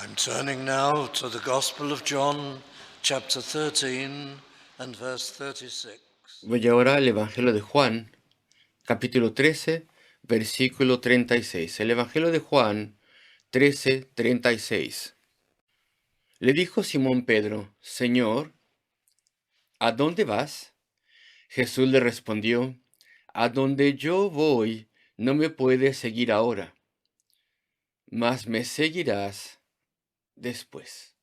I'm turning now to the Gospel of John, chapter 13 and verse 36. Voy ahora al Evangelio de Juan, capítulo 13, versículo 36. El Evangelio de Juan 13, 36. Le dijo Simón Pedro, Señor, ¿a dónde vas? Jesús le respondió, a donde yo voy no me puedes seguir ahora, mas me seguirás después.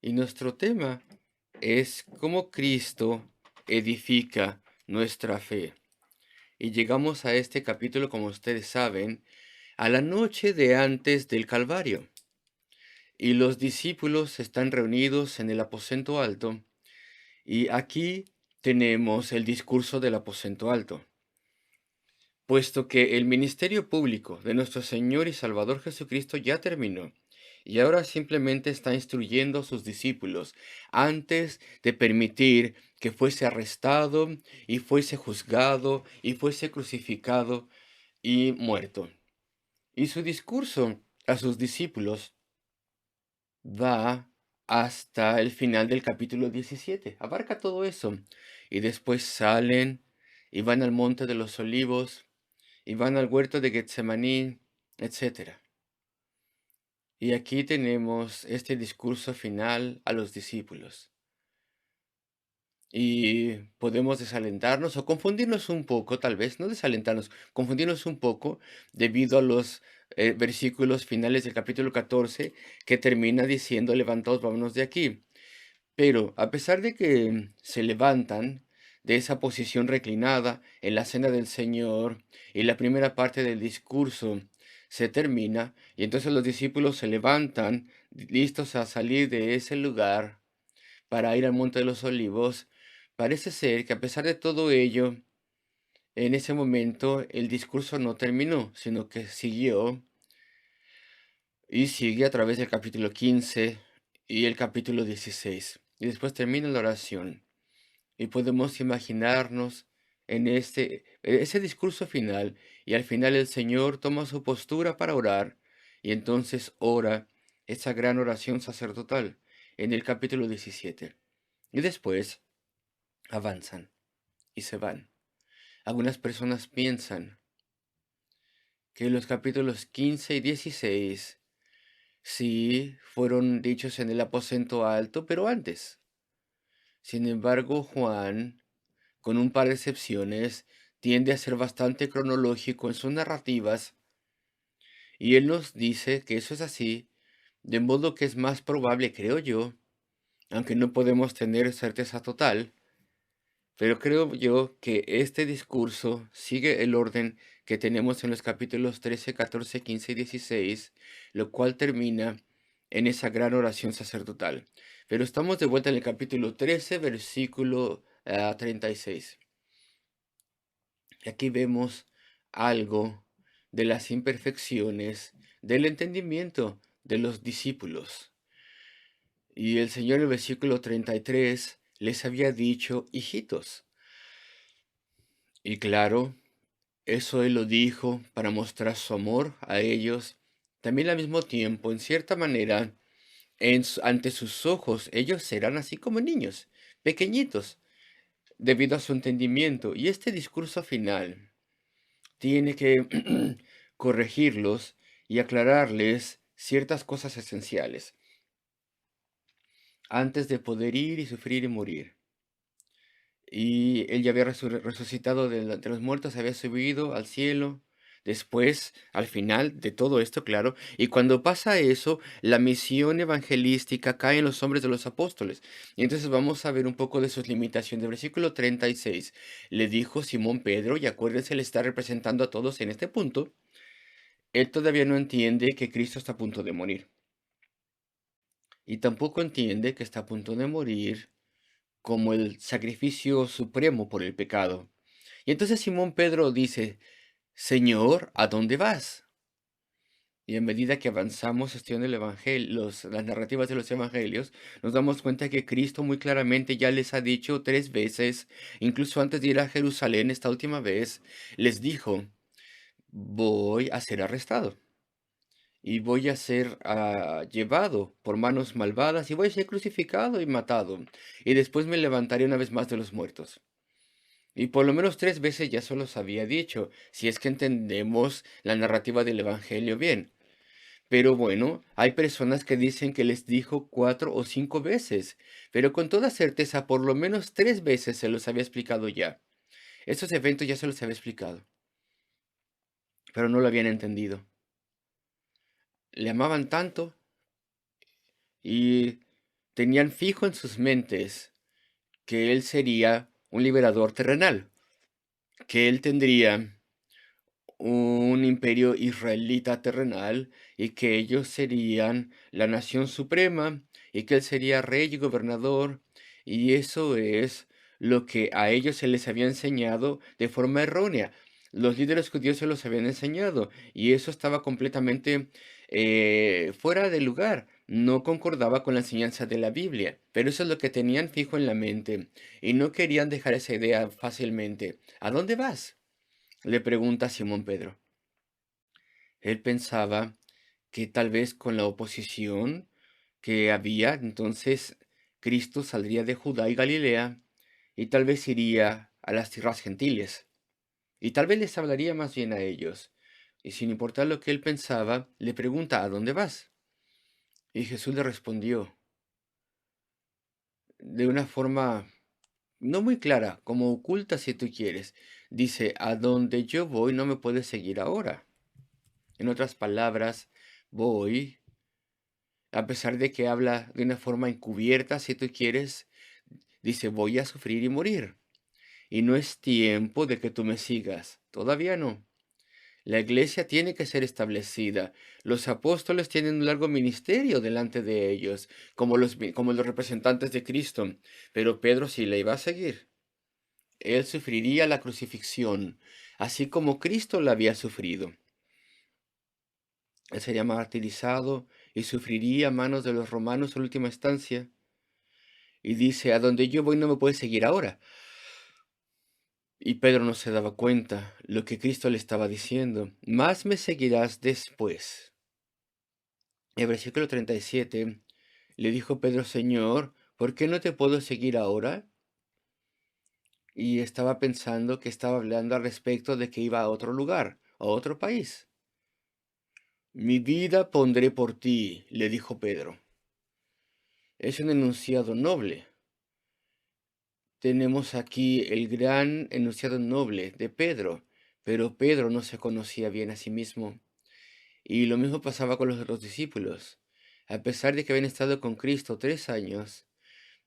Y nuestro tema es cómo Cristo edifica nuestra fe. Y llegamos a este capítulo, como ustedes saben, a la noche de antes del Calvario. Y los discípulos están reunidos en el aposento alto. Y aquí tenemos el discurso del aposento alto. Puesto que el ministerio público de nuestro Señor y Salvador Jesucristo ya terminó, y ahora simplemente está instruyendo a sus discípulos antes de permitir que fuese arrestado y fuese juzgado y fuese crucificado y muerto. Y su discurso a sus discípulos va hasta el final del capítulo 17. Abarca todo eso. Y después salen y van al monte de los olivos y van al huerto de Getsemaní, etc. Y aquí tenemos este discurso final a los discípulos. Y podemos desalentarnos o confundirnos un poco, tal vez, no desalentarnos, confundirnos un poco debido a los versículos finales del capítulo 14 que termina diciendo, levantaos, vámonos de aquí. Pero a pesar de que se levantan de esa posición reclinada en la cena del Señor y la primera parte del discurso se termina y entonces los discípulos se levantan listos a salir de ese lugar para ir al Monte de los Olivos, parece ser que a pesar de todo ello, en ese momento el discurso no terminó, sino que siguió y sigue a través del capítulo 15 y el capítulo 16. Y después termina la oración. Y podemos imaginarnos en ese discurso final, y al final el Señor toma su postura para orar, y entonces ora esa gran oración sacerdotal en el capítulo 17. Y después avanzan y se van. Algunas personas piensan que los capítulos 15 y 16 sí fueron dichos en el aposento alto, pero antes. Sin embargo, Juan, con un par de excepciones, tiende a ser bastante cronológico en sus narrativas, y él nos dice que eso es así, de modo que es más probable, creo yo, aunque no podemos tener certeza total, pero creo yo que este discurso sigue el orden que tenemos en los capítulos 13, 14, 15 y 16, lo cual termina en esa gran oración sacerdotal. Pero estamos de vuelta en el capítulo 13, versículo 36. Aquí vemos algo de las imperfecciones del entendimiento de los discípulos. Y el Señor en el versículo 33 les había dicho, hijitos. Y claro, eso Él lo dijo para mostrar su amor a ellos. También al mismo tiempo, en cierta manera, ante sus ojos, ellos serán así como niños, pequeñitos, debido a su entendimiento. Y este discurso final tiene que corregirlos y aclararles ciertas cosas esenciales antes de poder ir y sufrir y morir. Y él ya había resucitado de los muertos, había subido al cielo. Después, al final de todo esto, claro, y cuando pasa eso, la misión evangelística cae en los hombres de los apóstoles. Y entonces vamos a ver un poco de sus limitaciones. Versículo 36, le dijo Simón Pedro, y acuérdense, le está representando a todos en este punto, él todavía no entiende que Cristo está a punto de morir. Y tampoco entiende que está a punto de morir como el sacrificio supremo por el pecado. Y entonces Simón Pedro dice, Señor, ¿a dónde vas? Y a medida que avanzamos estudiando el evangelio, las narrativas de los evangelios, nos damos cuenta que Cristo muy claramente ya les ha dicho 3 veces, incluso antes de ir a Jerusalén esta última vez, les dijo, voy a ser arrestado. y voy a ser llevado por manos malvadas y voy a ser crucificado y matado. Y después me levantaré una vez más de los muertos. Y por lo menos 3 veces ya se los había dicho, si es que entendemos la narrativa del Evangelio bien. Pero bueno, hay personas que dicen que les dijo 4 o 5 veces, pero con toda certeza por lo menos 3 veces se los había explicado ya. Estos eventos ya se los había explicado, pero no lo habían entendido. Le amaban tanto y tenían fijo en sus mentes que él sería un liberador terrenal, que él tendría un imperio israelita terrenal y que ellos serían la nación suprema y que él sería rey y gobernador, y eso es lo que a ellos se les había enseñado de forma errónea. Los líderes judíos se los habían enseñado y eso estaba completamente fuera de lugar. No concordaba con la enseñanza de la Biblia, pero eso es lo que tenían fijo en la mente y no querían dejar esa idea fácilmente. ¿A dónde vas?, le pregunta Simón Pedro. Él pensaba que tal vez con la oposición que había, entonces Cristo saldría de Judá y Galilea y tal vez iría a las tierras gentiles. Y tal vez les hablaría más bien a ellos. Y sin importar lo que él pensaba, le pregunta, ¿a dónde vas? Y Jesús le respondió de una forma no muy clara, como oculta si tú quieres. Dice, a donde yo voy no me puedes seguir ahora. En otras palabras, voy, a pesar de que habla de una forma encubierta, si tú quieres, dice, voy a sufrir y morir. Y no es tiempo de que tú me sigas. Todavía no. La iglesia tiene que ser establecida. Los apóstoles tienen un largo ministerio delante de ellos, como los representantes de Cristo. Pero Pedro sí le iba a seguir. Él sufriría la crucifixión, así como Cristo la había sufrido. Él sería martirizado y sufriría a manos de los romanos en última instancia. Y dice, a donde yo voy no me puedes seguir ahora. Y Pedro no se daba cuenta lo que Cristo le estaba diciendo. Más me seguirás después. En el versículo 37 le dijo Pedro, Señor, ¿por qué no te puedo seguir ahora? Y estaba pensando que estaba hablando al respecto de que iba a otro lugar, a otro país. Mi vida pondré por ti, le dijo Pedro. Es un enunciado noble. Tenemos aquí el gran enunciado noble de Pedro, pero Pedro no se conocía bien a sí mismo. Y lo mismo pasaba con los otros discípulos. A pesar de que habían estado con Cristo 3 años,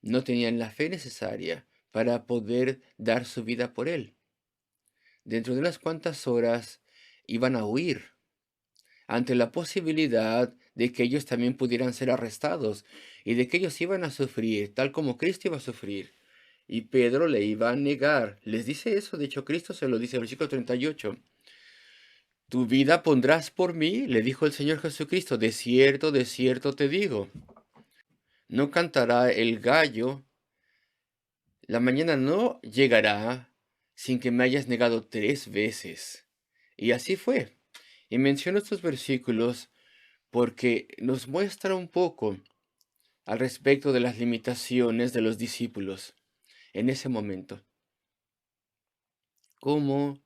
no tenían la fe necesaria para poder dar su vida por Él. Dentro de unas cuantas horas iban a huir ante la posibilidad de que ellos también pudieran ser arrestados y de que ellos iban a sufrir, tal como Cristo iba a sufrir. Y Pedro le iba a negar. Les dice eso, de hecho Cristo se lo dice en el versículo 38. Tu vida pondrás por mí, le dijo el Señor Jesucristo. De cierto te digo. No cantará el gallo, la mañana no llegará sin que me hayas negado 3 veces. Y así fue. Y menciono estos versículos porque nos muestra un poco al respecto de las limitaciones de los discípulos en ese momento. Cómo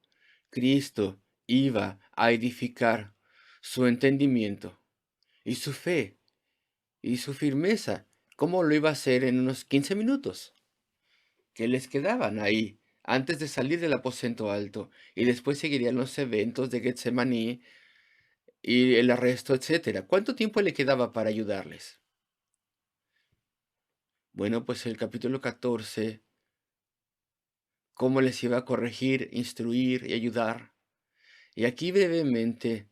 Cristo iba a edificar su entendimiento y su fe y su firmeza. ¿Cómo lo iba a hacer en unos 15 minutos que les quedaban ahí antes de salir del aposento alto? Y después seguirían los eventos de Getsemaní y el arresto, etcétera. ¿Cuánto tiempo le quedaba para ayudarles? Bueno, pues el capítulo 14, cómo les iba a corregir, instruir y ayudar. Y aquí brevemente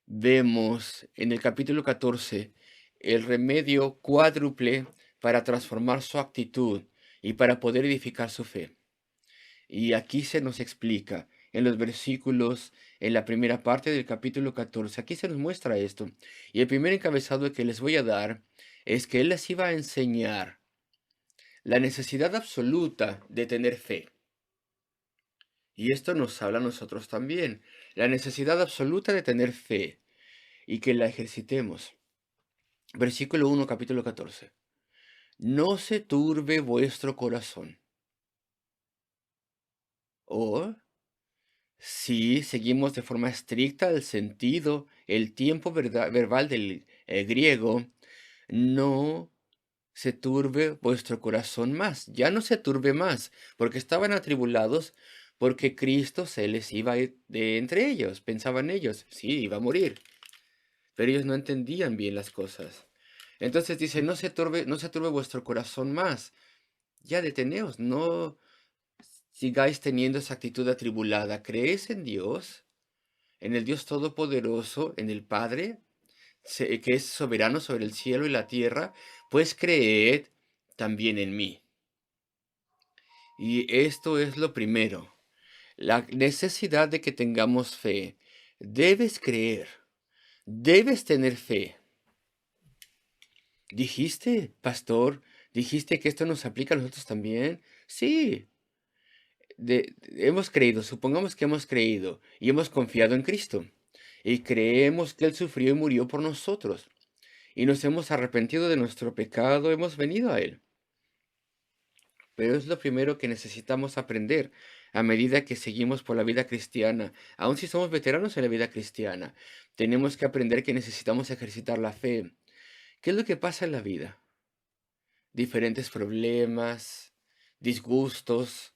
vemos en el capítulo 14 el remedio cuádruple para transformar su actitud y para poder edificar su fe. Y aquí se nos explica en los versículos, en la primera parte del capítulo 14, aquí se nos muestra esto. Y el primer encabezado que les voy a dar es que Él les iba a enseñar la necesidad absoluta de tener fe. Y esto nos habla a nosotros también, la necesidad absoluta de tener fe. y que la ejercitemos. Versículo 1, capítulo 14. No se turbe vuestro corazón. O, si seguimos de forma estricta el sentido, el tiempo verbal del griego, no se turbe vuestro corazón más. Ya no se turbe más, porque estaban atribulados porque Cristo se les iba a ir de entre ellos. Pensaban ellos, sí, iba a morir, pero ellos no entendían bien las cosas. Entonces dice, no se turbe vuestro corazón más. Ya deteneos, no sigáis teniendo esa actitud atribulada. ¿Creéis en Dios? En el Dios Todopoderoso, en el Padre, que es soberano sobre el cielo y la tierra, pues creed también en mí. Y esto es lo primero, la necesidad de que tengamos fe. Debes creer, debes tener fe. ¿Dijiste, pastor? ¿Dijiste que esto nos aplica a nosotros también? Sí, hemos creído, supongamos que hemos creído y hemos confiado en Cristo. Y creemos que Él sufrió y murió por nosotros. Y nos hemos arrepentido de nuestro pecado, hemos venido a Él. Pero es lo primero que necesitamos aprender a medida que seguimos por la vida cristiana. Aun si somos veteranos en la vida cristiana, tenemos que aprender que necesitamos ejercitar la fe. ¿Qué es lo que pasa en la vida? Diferentes problemas, disgustos,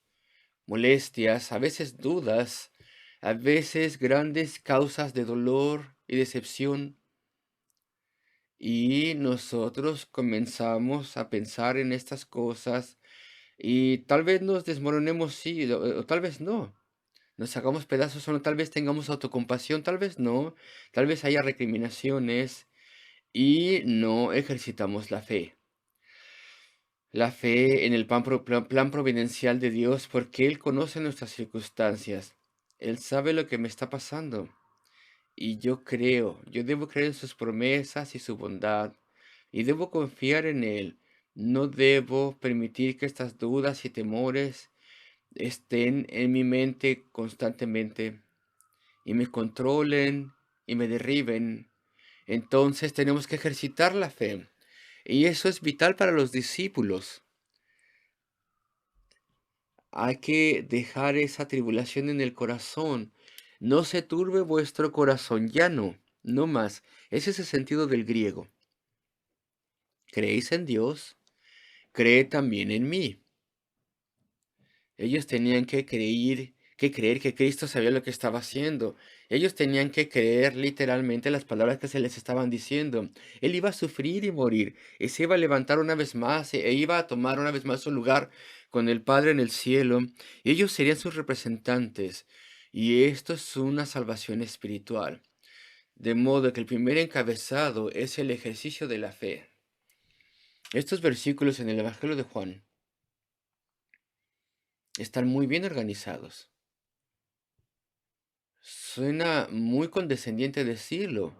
molestias, a veces dudas, a veces grandes causas de dolor y decepción. Y nosotros comenzamos a pensar en estas cosas y tal vez nos desmoronemos, sí, o tal vez no. Nos hagamos pedazos o no, tal vez tengamos autocompasión, tal vez no. Tal vez haya recriminaciones y no ejercitamos la fe. La fe en el plan providencial de Dios, porque Él conoce nuestras circunstancias. Él sabe lo que me está pasando. Y yo debo creer en sus promesas y su bondad. Y debo confiar en Él. No debo permitir que estas dudas y temores estén en mi mente constantemente y me controlen y me derriben. Entonces tenemos que ejercitar la fe. Y eso es vital para los discípulos. Hay que dejar esa tribulación en el corazón. No se turbe vuestro corazón, ya no, no más. Ese es el sentido del griego. ¿Creéis en Dios? Cree también en mí. Ellos tenían que creer que Cristo sabía lo que estaba haciendo. Ellos tenían que creer literalmente las palabras que se les estaban diciendo. Él iba a sufrir y morir, y se iba a levantar una vez más, e iba a tomar una vez más su lugar con el Padre en el cielo, y ellos serían sus representantes. Y esto es una salvación espiritual. De modo que el primer encabezado es el ejercicio de la fe. Estos versículos en el Evangelio de Juan están muy bien organizados. Suena muy condescendiente decirlo,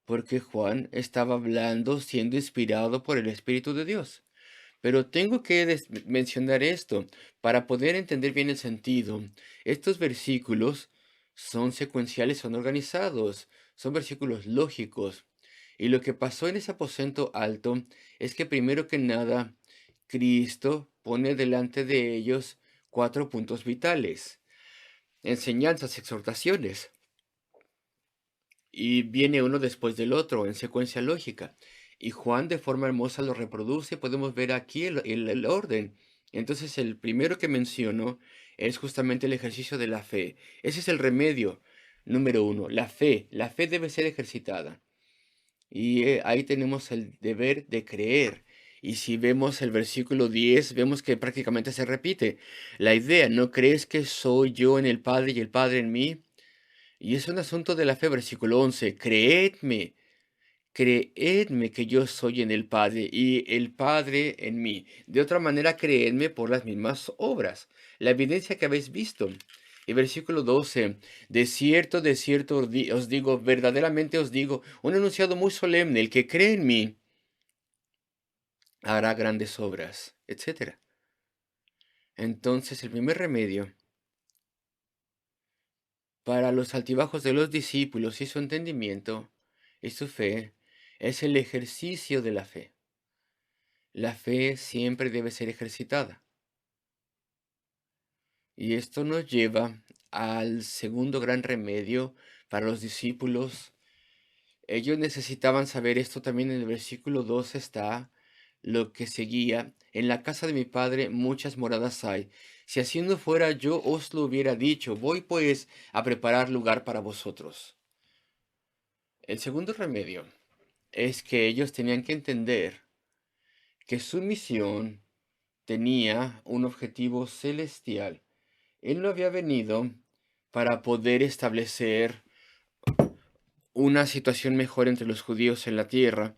porque Juan estaba hablando siendo inspirado por el Espíritu de Dios. Pero tengo que mencionar esto para poder entender bien el sentido. Estos versículos son secuenciales, son organizados, son versículos lógicos. Y lo que pasó en ese aposento alto es que primero que nada, Cristo pone delante de ellos 4 puntos vitales, enseñanzas, exhortaciones. Y viene uno después del otro, en secuencia lógica. Y Juan de forma hermosa lo reproduce. Podemos ver aquí el orden. Entonces el primero que menciono es justamente el ejercicio de la fe. Ese es el remedio número uno, la fe. La fe debe ser ejercitada. Y ahí tenemos el deber de creer. Y si vemos el versículo 10, vemos que prácticamente se repite. La idea, ¿no crees que soy yo en el Padre y el Padre en mí? Y es un asunto de la fe, versículo 11. Creedme que yo soy en el Padre y el Padre en mí. De otra manera, creedme por las mismas obras, la evidencia que habéis visto. Y versículo 12. De cierto os digo, verdaderamente os digo, un enunciado muy solemne, el que cree en mí hará grandes obras, etcétera. Entonces, el primer remedio para los altibajos de los discípulos y su entendimiento y su fe es el ejercicio de la fe. La fe siempre debe ser ejercitada. Y esto nos lleva al segundo gran remedio para los discípulos. Ellos necesitaban saber esto también. En el versículo 2 está lo que seguía. En la casa de mi padre muchas moradas hay. Si así no fuera, yo os lo hubiera dicho. Voy pues a preparar lugar para vosotros. El segundo remedio es que ellos tenían que entender que su misión tenía un objetivo celestial. Él no había venido para poder establecer una situación mejor entre los judíos en la tierra.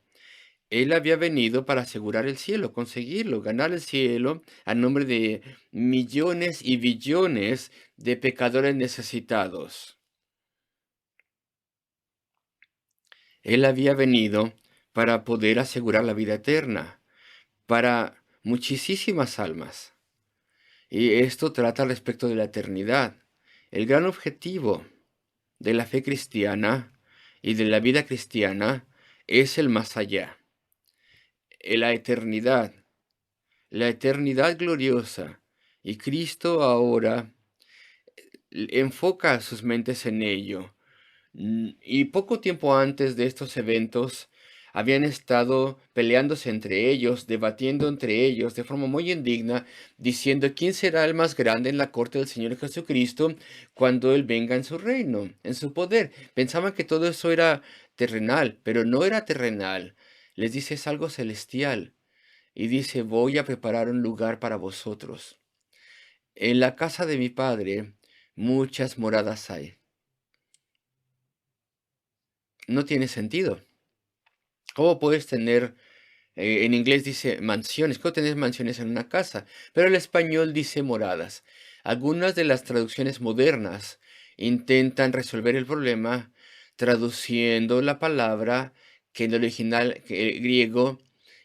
Él había venido para asegurar el cielo, conseguirlo, ganar el cielo a nombre de millones y billones de pecadores necesitados. Él había venido para poder asegurar la vida eterna para muchísimas almas. Y esto trata respecto de la eternidad. El gran objetivo de la fe cristiana y de la vida cristiana es el más allá, la eternidad gloriosa. Y Cristo ahora enfoca sus mentes en ello. Y poco tiempo antes de estos eventos, habían estado peleándose entre ellos, debatiendo entre ellos de forma muy indigna, diciendo quién será el más grande en la corte del Señor Jesucristo cuando Él venga en su reino, en su poder. Pensaban que todo eso era terrenal, pero no era terrenal. Les dice es algo celestial. Y dice, voy a preparar un lugar para vosotros. En la casa de mi Padre muchas moradas hay. No tiene sentido. ¿Cómo puedes tener, en inglés dice mansiones, cómo tener mansiones en una casa? Pero el español dice moradas. Algunas de las traducciones modernas intentan resolver el problema traduciendo la palabra que en el original que el griego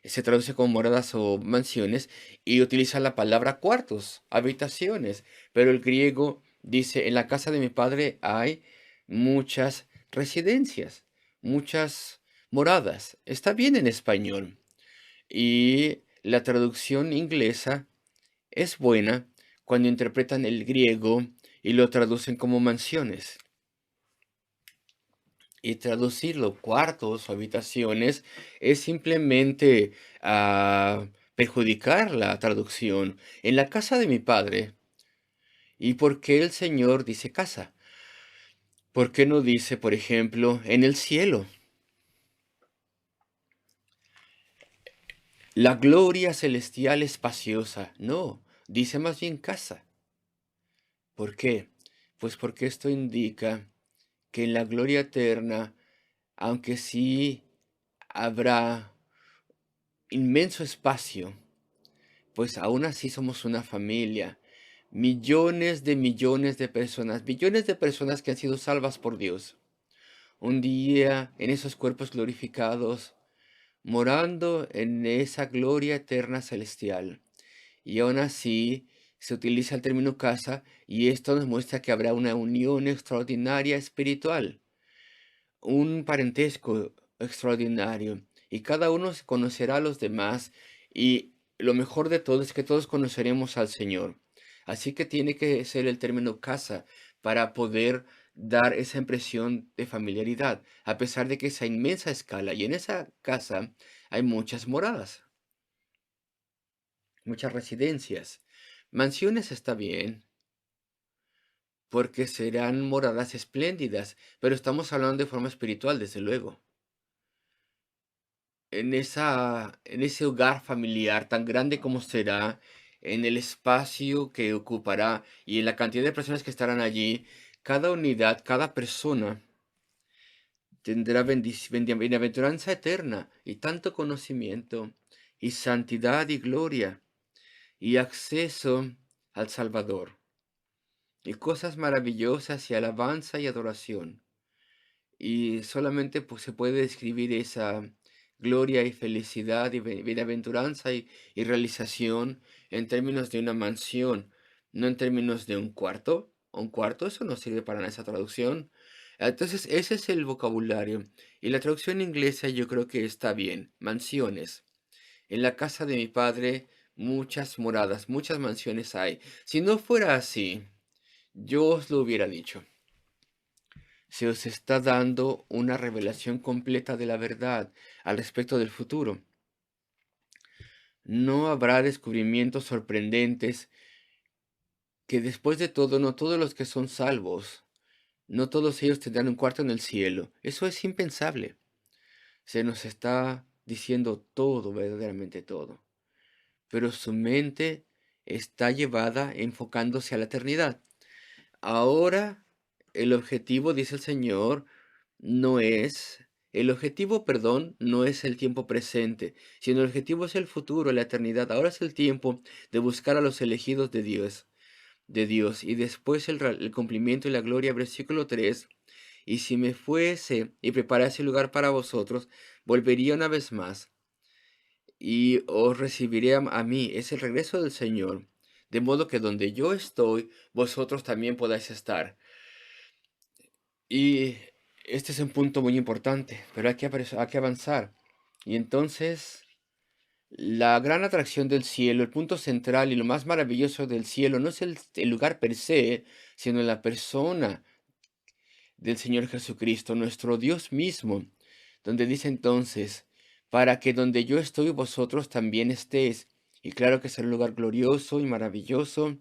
se traduce como moradas o mansiones y utiliza la palabra cuartos, habitaciones. Pero el griego dice, en la casa de mi padre hay muchas residencias, muchas moradas. Está bien en español. Y la traducción inglesa es buena cuando interpretan el griego y lo traducen como mansiones. Y traducirlo cuartos o habitaciones es simplemente perjudicar la traducción. En la casa de mi padre. ¿Y por qué el Señor dice casa? ¿Por qué no dice, por ejemplo, en el cielo? La gloria celestial espaciosa. No, dice más bien casa. ¿Por qué? Pues porque esto indica que en la gloria eterna, aunque sí habrá inmenso espacio, pues aún así somos una familia. Millones de personas, billones de personas que han sido salvas por Dios. Un día en esos cuerpos glorificados, morando en esa gloria eterna celestial. Y aún así se utiliza el término casa y esto nos muestra que habrá una unión extraordinaria espiritual, un parentesco extraordinario y cada uno se conocerá a los demás y lo mejor de todo es que todos conoceremos al Señor. Así que tiene que ser el término casa para poder dar esa impresión de familiaridad, a pesar de que esa inmensa escala y en esa casa hay muchas moradas, muchas residencias. Mansiones está bien, porque serán moradas espléndidas, pero estamos hablando de forma espiritual, desde luego. En ese hogar familiar tan grande como será, en el espacio que ocupará y en la cantidad de personas que estarán allí, cada unidad, cada persona tendrá bienaventuranza eterna y tanto conocimiento y santidad y gloria y acceso al Salvador y cosas maravillosas y alabanza y adoración. Y solamente pues, se puede describir esa gloria y felicidad y bienaventuranza y realización en términos de una mansión, no en términos de un cuarto. Un cuarto, eso no sirve para nada esa traducción. Entonces, ese es el vocabulario. Y la traducción inglesa yo creo que está bien. Mansiones. En la casa de mi padre muchas moradas, muchas mansiones hay. Si no fuera así, yo os lo hubiera dicho. Se os está dando una revelación completa de la verdad al respecto del futuro. No habrá descubrimientos sorprendentes que después de todo, no todos los que son salvos, no todos ellos tendrán un cuarto en el cielo. Eso es impensable. Se nos está diciendo todo, verdaderamente todo. Pero su mente está llevada enfocándose a la eternidad. Ahora, el objetivo, dice el Señor, el objetivo, perdón, no es el tiempo presente, sino el objetivo es el futuro, la eternidad. Ahora es el tiempo de buscar a los elegidos de Dios, y después el cumplimiento y la gloria, versículo 3. Y si me fuese y preparase lugar para vosotros, volvería una vez más y os recibiré a mí. Es el regreso del Señor. De modo que donde yo estoy, vosotros también podáis estar. Y este es un punto muy importante, pero hay que avanzar. Y entonces, la gran atracción del cielo, el punto central y lo más maravilloso del cielo no es el lugar per se, sino la persona del Señor Jesucristo, nuestro Dios mismo, donde dice entonces, para que donde yo estoy vosotros también estéis. Y claro que será un lugar glorioso y maravilloso,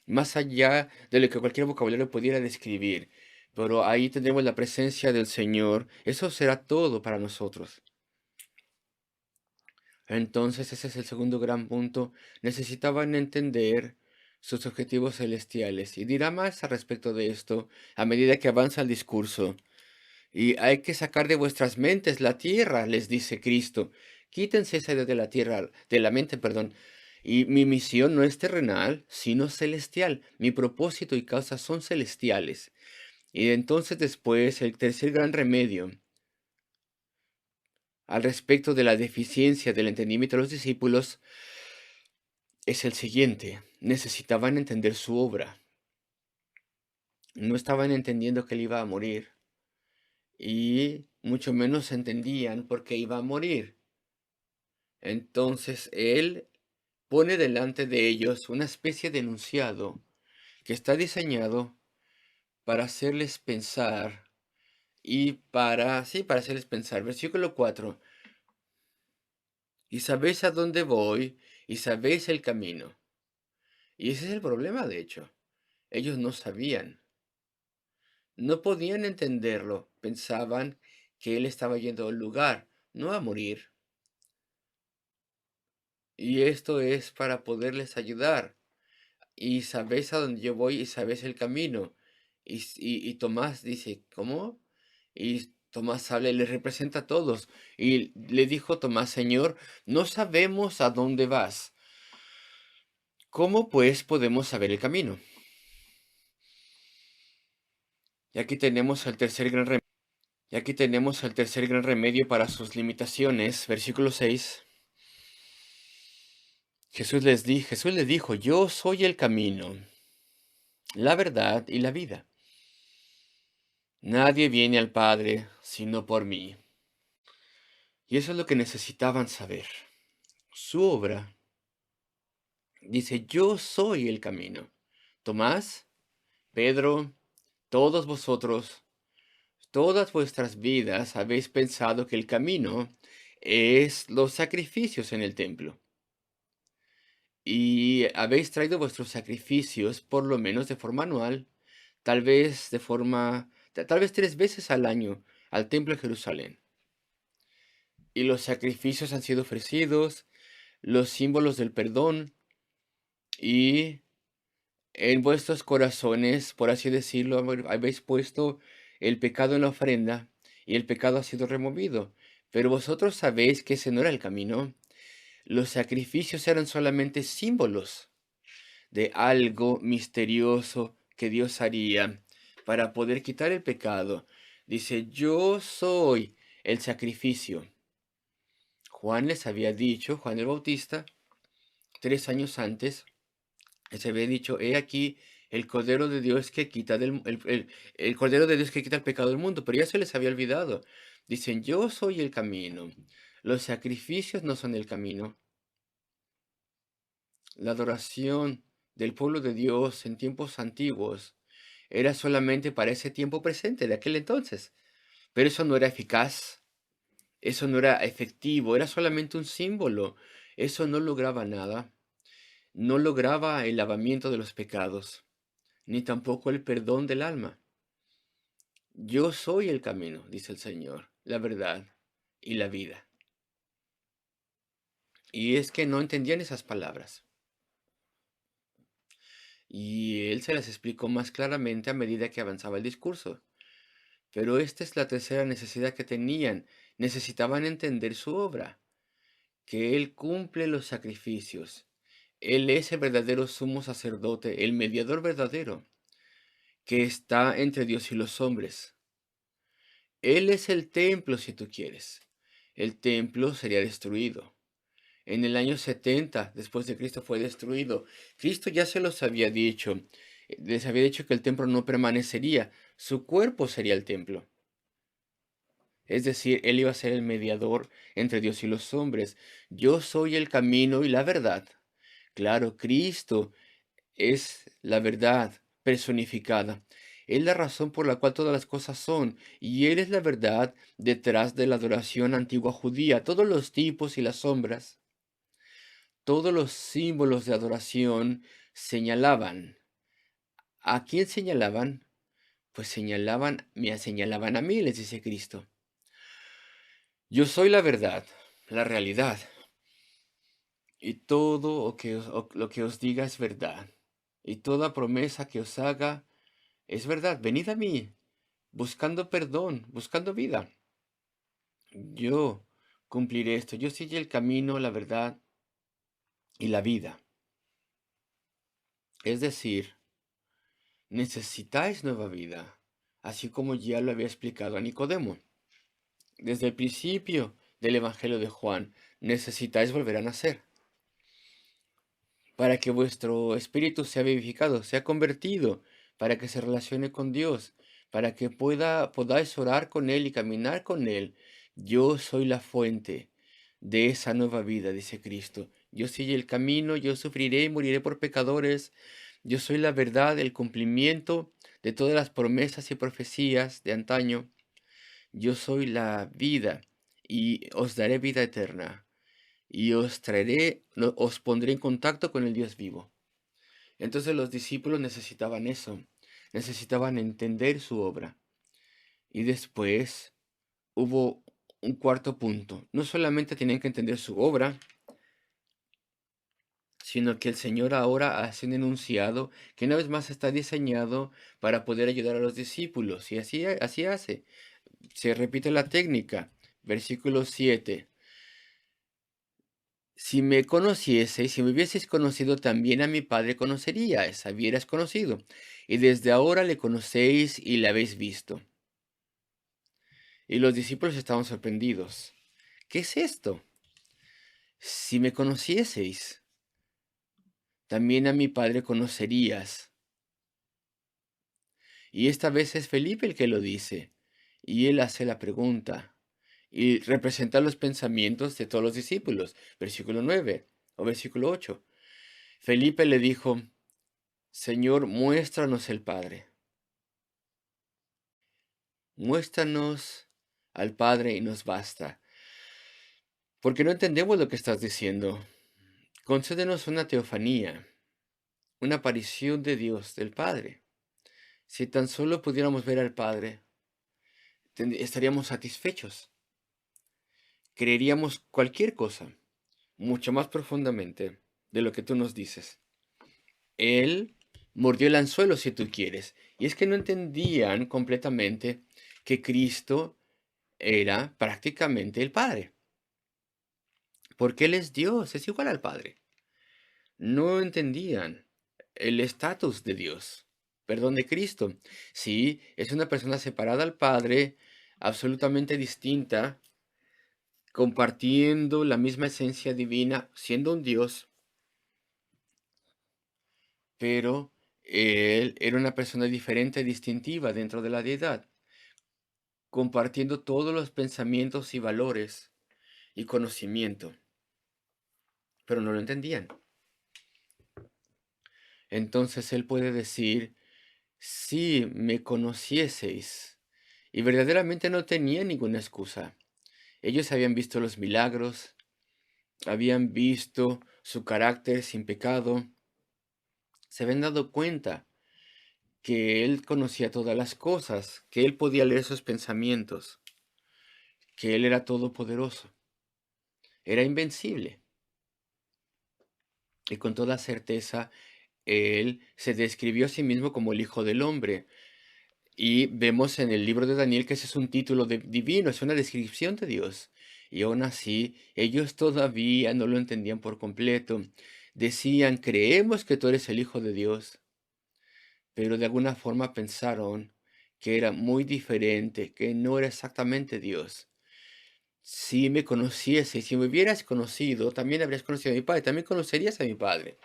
más allá de lo que cualquier vocabulario pudiera describir. Pero ahí tendremos la presencia del Señor. Eso será todo para nosotros. Entonces ese es el segundo gran punto. Necesitaban entender sus objetivos celestiales. Y dirá más al respecto de esto a medida que avanza el discurso. Y hay que sacar de vuestras mentes la tierra, les dice Cristo. Quítense esa idea de la tierra, de la mente, perdón. Y mi misión no es terrenal, sino celestial. Mi propósito y causa son celestiales. Y entonces después el tercer gran remedio al respecto de la deficiencia del entendimiento de los discípulos es el siguiente. Necesitaban entender su obra. No estaban entendiendo que él iba a morir. Y mucho menos entendían por qué iba a morir. Entonces él pone delante de ellos una especie de enunciado que está diseñado para hacerles pensar y para hacerles pensar. Versículo 4. Y sabéis a dónde voy y sabéis el camino. Y ese es el problema, de hecho. Ellos no sabían, no podían entenderlo. Pensaban que él estaba yendo a un lugar, no a morir. Y esto es para poderles ayudar. Y sabéis a dónde yo voy y sabéis el camino. Y Tomás dice, ¿cómo? Y Tomás habla y les representa a todos. Y le dijo Tomás, Señor, no sabemos a dónde vas. ¿Cómo pues podemos saber el camino? Y aquí tenemos el tercer gran remedio. Y aquí tenemos el tercer gran remedio para sus limitaciones. Versículo 6. Jesús les dijo, yo soy el camino, la verdad y la vida. Nadie viene al Padre sino por mí. Y eso es lo que necesitaban saber. Su obra dice, yo soy el camino. Tomás, Pedro, todos vosotros, todas vuestras vidas habéis pensado que el camino es los sacrificios en el templo. Y habéis traído vuestros sacrificios por lo menos de forma anual, tal vez 3 veces al año al templo de Jerusalén. Y los sacrificios han sido ofrecidos, los símbolos del perdón, y en vuestros corazones, por así decirlo, habéis puesto el pecado en la ofrenda, y el pecado ha sido removido. Pero vosotros sabéis que ese no era el camino. Los sacrificios eran solamente símbolos de algo misterioso que Dios haría para poder quitar el pecado. Dice, yo soy el sacrificio. Juan les había dicho, Juan el Bautista, 3 años antes, les había dicho, he aquí el Cordero de Dios que quita el Cordero de Dios que quita el pecado del mundo, pero ya se les había olvidado. Dicen, yo soy el camino. Los sacrificios no son el camino. La adoración del pueblo de Dios en tiempos antiguos era solamente para ese tiempo presente de aquel entonces. Pero eso no era eficaz, eso no era efectivo, era solamente un símbolo. Eso no lograba nada, no lograba el lavamiento de los pecados, ni tampoco el perdón del alma. Yo soy el camino, dice el Señor, la verdad y la vida. Y es que no entendían esas palabras. Y él se las explicó más claramente a medida que avanzaba el discurso. Pero esta es la tercera necesidad que tenían. Necesitaban entender su obra, que Él cumple los sacrificios. Él es el verdadero sumo sacerdote, el mediador verdadero, que está entre Dios y los hombres. Él es el templo, si tú quieres. El templo sería destruido. En el año 70 después de Cristo fue destruido. Cristo ya se los había dicho. Les había dicho que el templo no permanecería. Su cuerpo sería el templo. Es decir, Él iba a ser el mediador entre Dios y los hombres. Yo soy el camino y la verdad. Claro, Cristo es la verdad personificada. Es la razón por la cual todas las cosas son, y Él es la verdad detrás de la adoración antigua judía. Todos los tipos y las sombras, todos los símbolos de adoración señalaban. ¿A quién señalaban? Pues me señalaban a mí, les dice Cristo. Yo soy la verdad, la realidad, y todo lo que os diga es verdad, y toda promesa que os haga es verdad. Venid a mí, buscando perdón, buscando vida. Yo cumpliré esto. Yo soy el camino, la verdad y la vida. Es decir, necesitáis nueva vida, así como ya lo había explicado a Nicodemo. Desde el principio del Evangelio de Juan, necesitáis volver a nacer, para que vuestro espíritu sea vivificado, sea convertido, para que se relacione con Dios, para que podáis orar con Él y caminar con Él. Yo soy la fuente de esa nueva vida, dice Cristo. Yo soy el camino, yo sufriré y moriré por pecadores. Yo soy la verdad, el cumplimiento de todas las promesas y profecías de antaño. Yo soy la vida y os daré vida eterna y os traeré, os pondré en contacto con el Dios vivo. Entonces los discípulos necesitaban eso, necesitaban entender su obra. Y después hubo un cuarto punto. No solamente tenían que entender su obra, sino que el Señor ahora hace un enunciado que una vez más está diseñado para poder ayudar a los discípulos. Y así hace. Se repite la técnica. Versículo 7. Si me conocieseis, si me hubieseis conocido, también a mi Padre conoceríais, habierais conocido. Y desde ahora le conocéis y le habéis visto. Y los discípulos estaban sorprendidos. ¿Qué es esto? Si me conocieseis, también a mi Padre conocerías. Y esta vez es Felipe el que lo dice. Y él hace la pregunta. Y representa los pensamientos de todos los discípulos. Versículo 9 o versículo 8. Felipe le dijo, Señor, muéstranos el Padre. Muéstranos al Padre y nos basta. Porque no entendemos lo que estás diciendo. Concédenos una teofanía, una aparición de Dios, del Padre. Si tan solo pudiéramos ver al Padre, estaríamos satisfechos. Creeríamos cualquier cosa, mucho más profundamente de lo que tú nos dices. Él mordió el anzuelo, si tú quieres. Y es que no entendían completamente que Cristo era prácticamente el Padre. Porque Él es Dios, es igual al Padre. No entendían el estatus de Dios, perdón, de Cristo. Sí, es una persona separada al Padre, absolutamente distinta, compartiendo la misma esencia divina, siendo un Dios, pero Él era una persona diferente, distintiva dentro de la deidad, compartiendo todos los pensamientos y valores y conocimiento, pero no lo entendían. Entonces él puede decir, si me conocieseis, y verdaderamente no tenía ninguna excusa. Ellos habían visto los milagros, habían visto su carácter sin pecado, se habían dado cuenta que él conocía todas las cosas, que él podía leer sus pensamientos, que él era todopoderoso, era invencible. Y con toda certeza, él se describió a sí mismo como el Hijo del Hombre. Y vemos en el libro de Daniel que ese es un título divino, es una descripción de Dios. Y aún así, ellos todavía no lo entendían por completo. Decían, creemos que tú eres el Hijo de Dios, pero de alguna forma pensaron que era muy diferente, que no era exactamente Dios. Si me conocieses, si me hubieras conocido, también habrías conocido a mi Padre, también conocerías a mi Padre.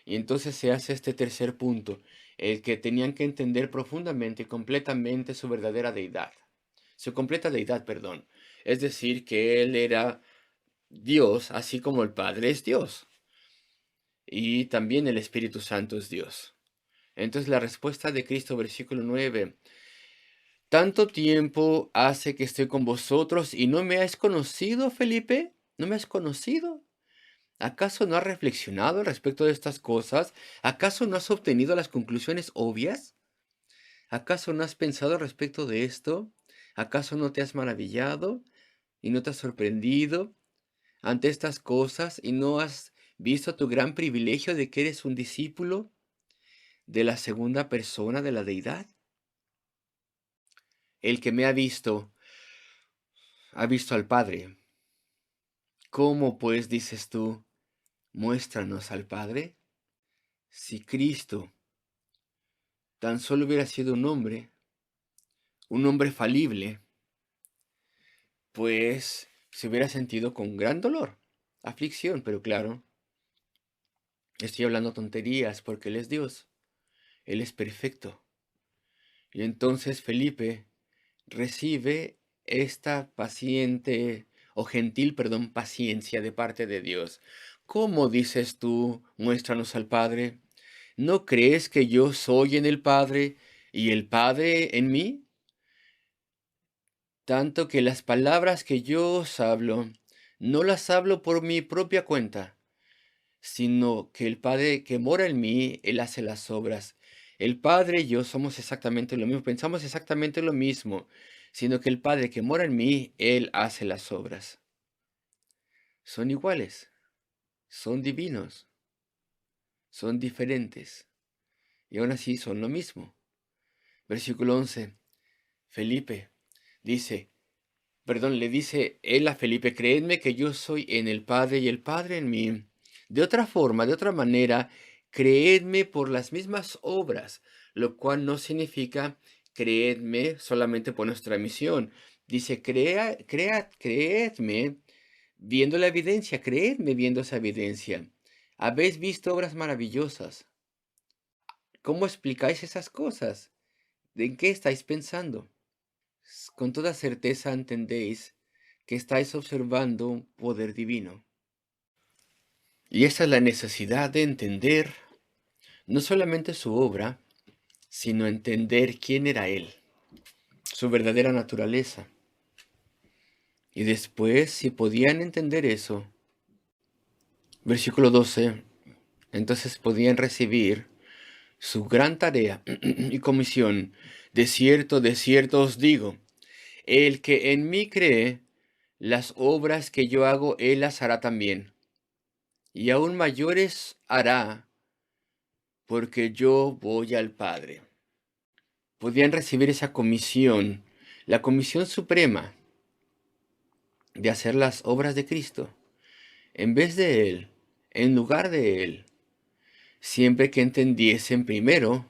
Y entonces se hace este tercer punto, el que tenían que entender profundamente y completamente su verdadera deidad, su completa deidad, perdón. Es decir, que Él era Dios, así como el Padre es Dios. Y también el Espíritu Santo es Dios. Entonces la respuesta de Cristo, versículo 9. ¿Tanto tiempo hace que estoy con vosotros y no me has conocido, Felipe? ¿No me has conocido? ¿Acaso no has reflexionado al respecto de estas cosas? ¿Acaso no has obtenido las conclusiones obvias? ¿Acaso no has pensado al respecto de esto? ¿Acaso no te has maravillado y no te has sorprendido ante estas cosas y no has visto tu gran privilegio de que eres un discípulo de la segunda persona de la deidad? El que me ha visto al Padre. ¿Cómo pues dices tú, muéstranos al Padre? Si Cristo tan solo hubiera sido un hombre falible, pues se hubiera sentido con gran dolor, aflicción, pero claro, estoy hablando tonterías porque Él es Dios, Él es perfecto. Y entonces Felipe recibe esta paciente o gentil, perdón, paciencia de parte de Dios. ¿Cómo dices tú, muéstranos al Padre? ¿No crees que yo soy en el Padre y el Padre en mí? Tanto que las palabras que yo os hablo, no las hablo por mi propia cuenta, sino que el Padre que mora en mí, Él hace las obras. El Padre y yo somos exactamente lo mismo, pensamos exactamente lo mismo, sino que el Padre que mora en mí, Él hace las obras. Son iguales, son divinos, son diferentes, y aún así son lo mismo. Versículo 11. Felipe dice, le dice él a Felipe, creedme que yo soy en el Padre y el Padre en mí. De otra forma, de otra manera, creedme por las mismas obras, lo cual no significa creedme solamente por nuestra misión. Dice, creedme viendo la evidencia, creedme viendo esa evidencia. Habéis visto obras maravillosas. ¿Cómo explicáis esas cosas? ¿En qué estáis pensando? Con toda certeza entendéis que estáis observando un poder divino. Y esa es la necesidad de entender no solamente su obra, sino entender quién era Él, su verdadera naturaleza. Y después, si podían entender eso, versículo 12, entonces podían recibir su gran tarea y comisión. De cierto os digo, el que en mí cree, las obras que yo hago, Él las hará también. Y aún mayores hará, porque yo voy al Padre. Podían recibir esa comisión, la comisión suprema de hacer las obras de Cristo, en vez de Él, en lugar de Él, siempre que entendiesen primero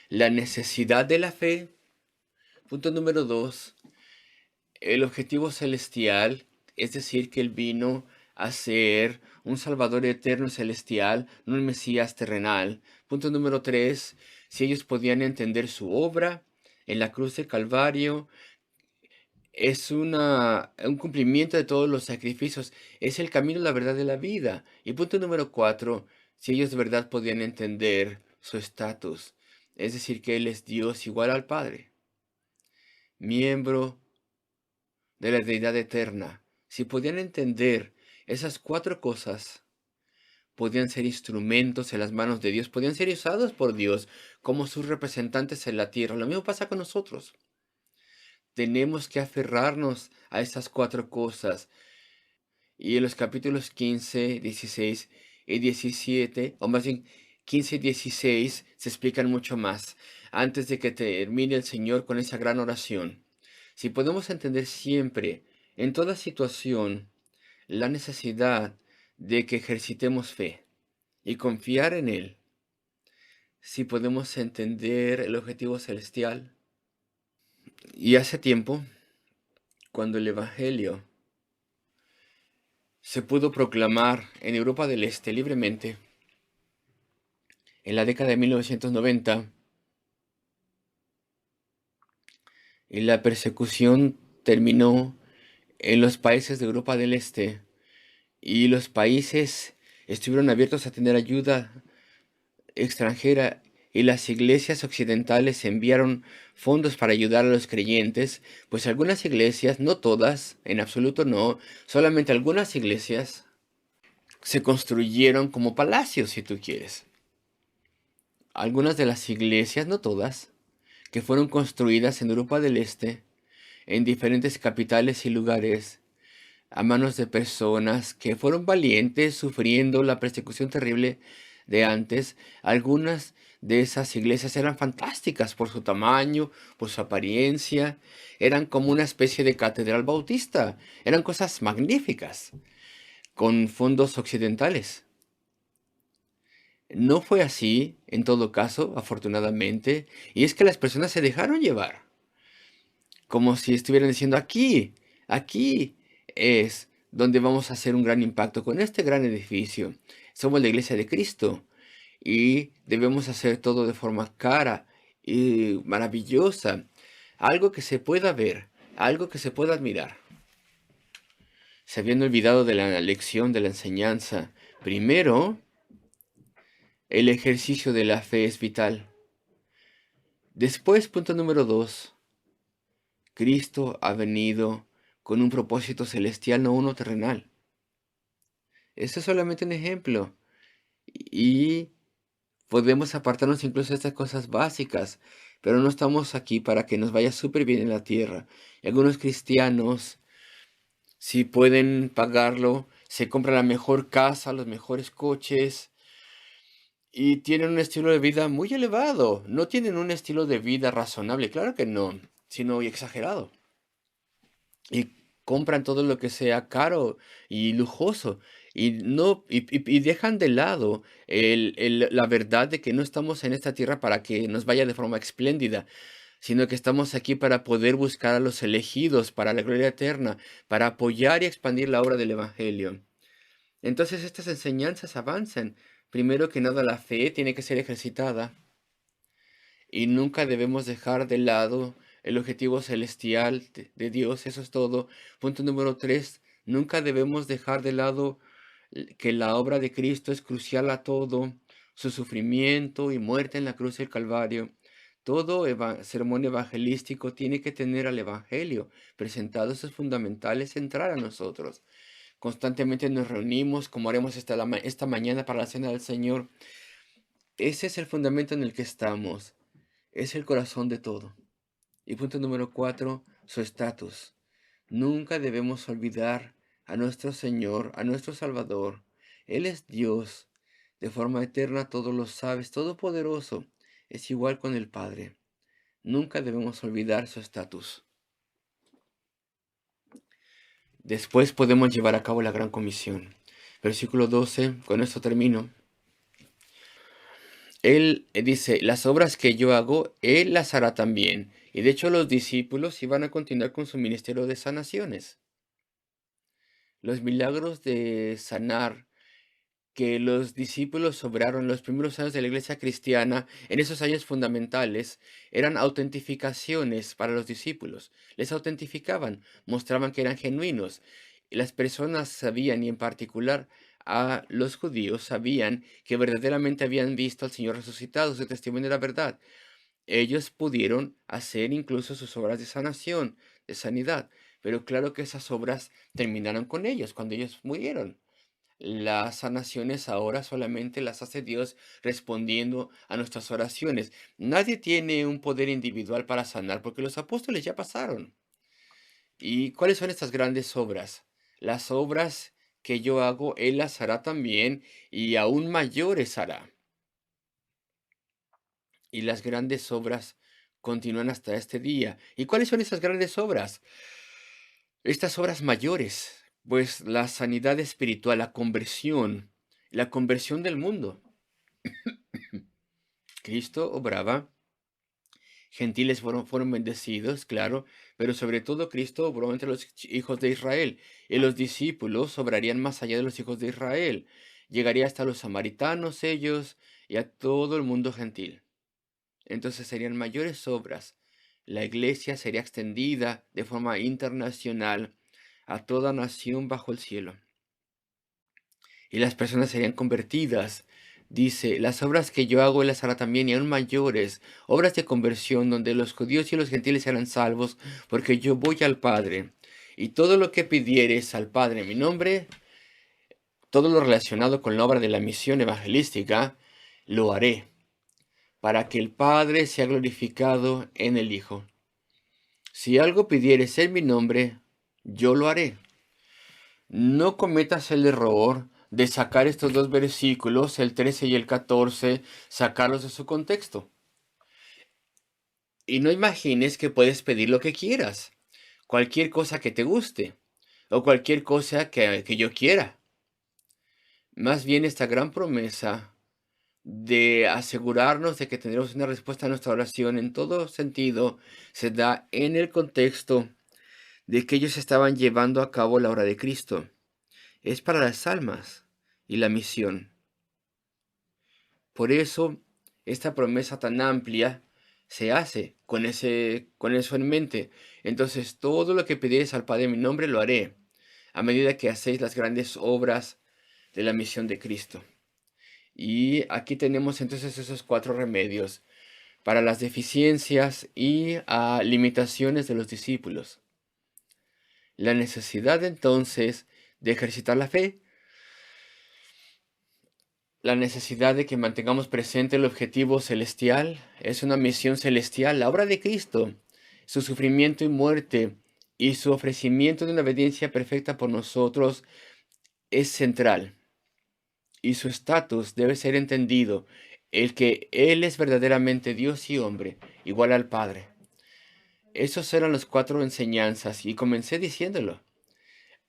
la necesidad de la fe. Punto número 2, el objetivo celestial, es decir, que Él vino a ser un Salvador eterno celestial, no un Mesías terrenal. Punto número 3, si ellos podían entender su obra en la cruz del Calvario, es un cumplimiento de todos los sacrificios, es el camino, la verdad de la vida. Y punto número 4, si ellos de verdad podían entender su estatus, es decir, que Él es Dios igual al Padre, miembro de la deidad eterna. Si podían entender esas 4 cosas, podían ser instrumentos en las manos de Dios, podían ser usados por Dios como sus representantes en la tierra. Lo mismo pasa con nosotros. Tenemos que aferrarnos a esas 4 cosas. Y en los capítulos 15, 16 y 17, o más bien 15 y 16, se explican mucho más antes de que termine el Señor con esa gran oración. Si podemos entender siempre, en toda situación, la necesidad de que ejercitemos fe y confiar en Él, si podemos entender el objetivo celestial. Y hace tiempo, cuando el Evangelio se pudo proclamar en Europa del Este libremente, en la década de 1990, y la persecución terminó en los países de Europa del Este, y los países estuvieron abiertos a tener ayuda extranjera, y las iglesias occidentales enviaron fondos para ayudar a los creyentes, pues algunas iglesias, no todas, en absoluto no, solamente algunas iglesias se construyeron como palacios, si tú quieres. Algunas de las iglesias, no todas, que fueron construidas en Europa del Este, en diferentes capitales y lugares, a manos de personas que fueron valientes, sufriendo la persecución terrible de antes. Algunas de esas iglesias eran fantásticas por su tamaño, por su apariencia, eran como una especie de catedral bautista, eran cosas magníficas, con fondos occidentales. No fue así, en todo caso, afortunadamente, y es que las personas se dejaron llevar, como si estuvieran diciendo, aquí es donde vamos a hacer un gran impacto con este gran edificio. Somos la iglesia de Cristo y debemos hacer todo de forma cara y maravillosa, algo que se pueda ver, algo que se pueda admirar. Se habían olvidado de la lección de la enseñanza. Primero, el ejercicio de la fe es vital. Después, punto número 2, Cristo ha venido con un propósito celestial, no uno terrenal. Esto es solamente un ejemplo. Y podemos apartarnos incluso de estas cosas básicas, pero no estamos aquí para que nos vaya súper bien en la tierra. Y algunos cristianos, si pueden pagarlo, se compran la mejor casa, los mejores coches, y tienen un estilo de vida muy elevado. No tienen un estilo de vida razonable, claro que no, sino exagerado. Y compran todo lo que sea caro y lujoso. Y no, y dejan de lado la verdad de que no estamos en esta tierra para que nos vaya de forma espléndida, sino que estamos aquí para poder buscar a los elegidos para la gloria eterna, para apoyar y expandir la obra del Evangelio. Entonces estas enseñanzas avanzan. Primero que nada, la fe tiene que ser ejercitada y nunca debemos dejar de lado el objetivo celestial de Dios, eso es todo. Punto número 3, nunca debemos dejar de lado que la obra de Cristo es crucial a todo, su sufrimiento y muerte en la cruz del Calvario. Todo sermón evangelístico tiene que tener al Evangelio presentado, eso es fundamental, es central a nosotros. Constantemente nos reunimos, como haremos esta mañana para la cena del Señor. Ese es el fundamento en el que estamos. Es el corazón de todo. Y punto número 4, su estatus. Nunca debemos olvidar a nuestro Señor, a nuestro Salvador. Él es Dios. De forma eterna todo lo sabes, todopoderoso. Es igual con el Padre. Nunca debemos olvidar su estatus. Después podemos llevar a cabo la gran comisión. Versículo 12, con esto termino. Él dice, las obras que yo hago, Él las hará también. Y de hecho los discípulos iban a continuar con su ministerio de sanaciones. Los milagros de sanar que los discípulos obraron en los primeros años de la iglesia cristiana, en esos años fundamentales, eran autentificaciones para los discípulos. Les autentificaban, mostraban que eran genuinos. Y las personas sabían, y en particular a los judíos, sabían que verdaderamente habían visto al Señor resucitado, su testimonio era verdad. Ellos pudieron hacer incluso sus obras de sanación, de sanidad, pero claro que esas obras terminaron con ellos cuando ellos murieron. Las sanaciones ahora solamente las hace Dios respondiendo a nuestras oraciones. Nadie tiene un poder individual para sanar porque los apóstoles ya pasaron. ¿Y cuáles son estas grandes obras? Las obras que yo hago, Él las hará también y aún mayores hará. Y las grandes obras continúan hasta este día. ¿Y cuáles son esas grandes obras? Estas obras mayores, pues la sanidad espiritual, la conversión del mundo. Cristo obraba, gentiles fueron bendecidos, claro, pero sobre todo Cristo obró entre los hijos de Israel, y los discípulos obrarían más allá de los hijos de Israel. Llegaría hasta los samaritanos ellos y a todo el mundo gentil. Entonces serían mayores obras. La iglesia sería extendida de forma internacional a toda nación bajo el cielo. Y las personas serían convertidas. Dice, las obras que yo hago, él las hará también, y aún mayores, obras de conversión, donde los judíos y los gentiles serán salvos, porque yo voy al Padre. Y todo lo que pidieres al Padre en mi nombre, todo lo relacionado con la obra de la misión evangelística, lo haré, para que el Padre sea glorificado en el Hijo. Si algo pidieres en mi nombre, yo lo haré. No cometas el error de sacar estos dos versículos, el 13 y el 14, sacarlos de su contexto. Y no imagines que puedes pedir lo que quieras, cualquier cosa que te guste, o cualquier cosa que yo quiera. Más bien esta gran promesa de asegurarnos de que tendremos una respuesta a nuestra oración en todo sentido, se da en el contexto de que ellos estaban llevando a cabo la obra de Cristo. Es para las almas y la misión. Por eso, esta promesa tan amplia se hace con eso en mente. Entonces, todo lo que pidieres al Padre en mi nombre lo haré, a medida que hacéis las grandes obras de la misión de Cristo. Y aquí tenemos entonces esos 4 remedios para las deficiencias y limitaciones de los discípulos. La necesidad entonces de ejercitar la fe, la necesidad de que mantengamos presente el objetivo celestial, es una misión celestial, la obra de Cristo, su sufrimiento y muerte y su ofrecimiento de una obediencia perfecta por nosotros es central. Y su estatus debe ser entendido, el que Él es verdaderamente Dios y hombre, igual al Padre. Esos eran los 4 enseñanzas y comencé diciéndolo.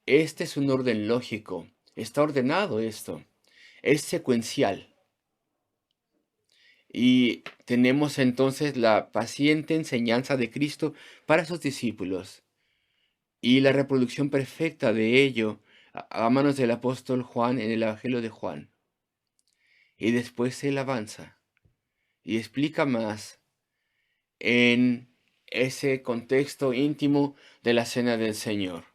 Este es un orden lógico, está ordenado esto, es secuencial. Y tenemos entonces la paciente enseñanza de Cristo para sus discípulos y la reproducción perfecta de ello a manos del apóstol Juan en el Evangelio de Juan. Y después él avanza y explica más en ese contexto íntimo de la cena del Señor.